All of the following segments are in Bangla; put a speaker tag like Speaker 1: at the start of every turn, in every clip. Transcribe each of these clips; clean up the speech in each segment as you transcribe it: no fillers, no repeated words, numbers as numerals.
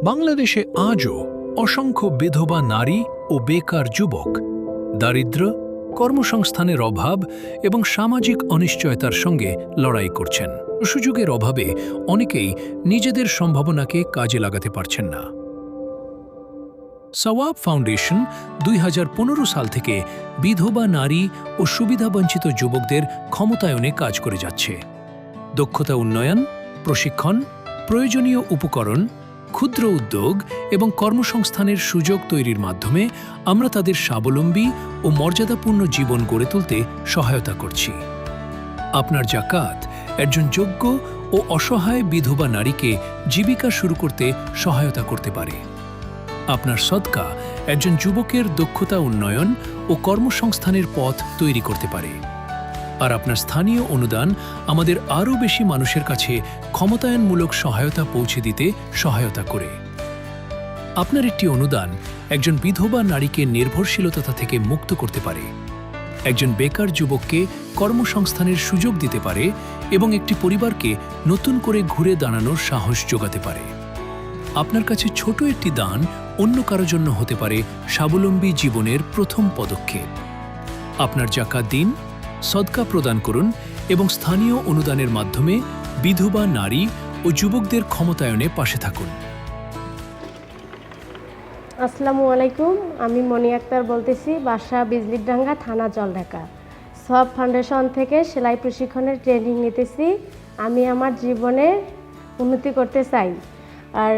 Speaker 1: বাংলাদেশে আজও অসংখ্য বিধবা নারী ও বেকার যুবক দারিদ্র্য, কর্মসংস্থানের অভাব এবং সামাজিক অনিশ্চয়তার সঙ্গে লড়াই করছেন। সুযোগের অভাবে অনেকেই নিজেদের সম্ভাবনাকে কাজে লাগাতে পারছেন না। সওয়াব ফাউন্ডেশন 2015 সাল থেকে বিধবা নারী ও সুবিধাবঞ্চিত যুবকদের ক্ষমতায়নে কাজ করে যাচ্ছে। দক্ষতা উন্নয়ন, প্রশিক্ষণ, প্রয়োজনীয় উপকরণ, ক্ষুদ্র উদ্যোগ এবং কর্মসংস্থানের সুযোগ তৈরির মাধ্যমে আমরা তাদের স্বাবলম্বী ও মর্যাদাপূর্ণ জীবন গড়ে তুলতে সহায়তা করছি। আপনার জাকাত একজন যোগ্য ও অসহায় বিধবা নারীকে জীবিকা শুরু করতে সহায়তা করতে পারে। আপনার সদকা একজন যুবকের দক্ষতা উন্নয়ন ও কর্মসংস্থানের পথ তৈরি করতে পারে। আর আপনার স্থানীয় অনুদান আমাদের আরও বেশি মানুষের কাছে ক্ষমতায়নমূলক সহায়তা পৌঁছে দিতে সহায়তা করে। আপনার একটি অনুদান একজন বিধবা নারীকে নির্ভরশীলতা থেকে মুক্ত করতে পারে, একজন বেকার যুবককে কর্মসংস্থানের সুযোগ দিতে পারে এবং একটি পরিবারকে নতুন করে ঘুরে দাঁড়ানোর সাহস যোগাতে পারে। আপনার কাছে ছোট একটি দান অন্য কারো জন্য হতে পারে স্বাবলম্বী জীবনের প্রথম পদক্ষেপ। আপনার জাকাত দিন, সদকা প্রদান করুন এবং স্থানীয় অনুদানের মাধ্যমে বিধবা নারী ও যুবকদের ক্ষমতায়নে পাশে থাকুন।
Speaker 2: আসসালামু আলাইকুম, আমি মনি আক্তার বলতেছি, বাসা বিজলিডাঙ্গা, থানা জলঢাকা। সওয়াব ফাউন্ডেশন থেকে সেলাই প্রশিক্ষণের ট্রেনিং নিতেছি। আমি আমার জীবনে উন্নতি করতে চাই, আর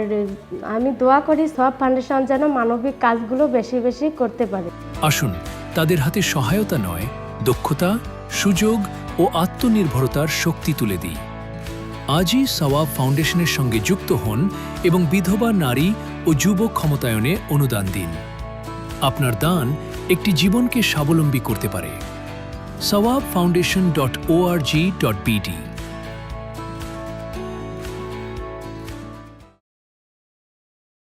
Speaker 2: আমি দোয়া করি সওয়াব ফাউন্ডেশন যেন মানবিক কাজগুলো বেশি বেশি করতে পারে।
Speaker 1: আসুন তাদের হাতে সহায়তা নয়, দক্ষতা, সুযোগ ও আত্মনির্ভরতার শক্তি তুলে দিই। আজই সওয়াব ফাউন্ডেশনের সঙ্গে যুক্ত হন এবং বিধবা নারী ও যুবক ক্ষমতায়নে অনুদান দিন। আপনার দান একটি জীবনকে স্বাবলম্বী করতে পারে। sawabfoundation.org.bd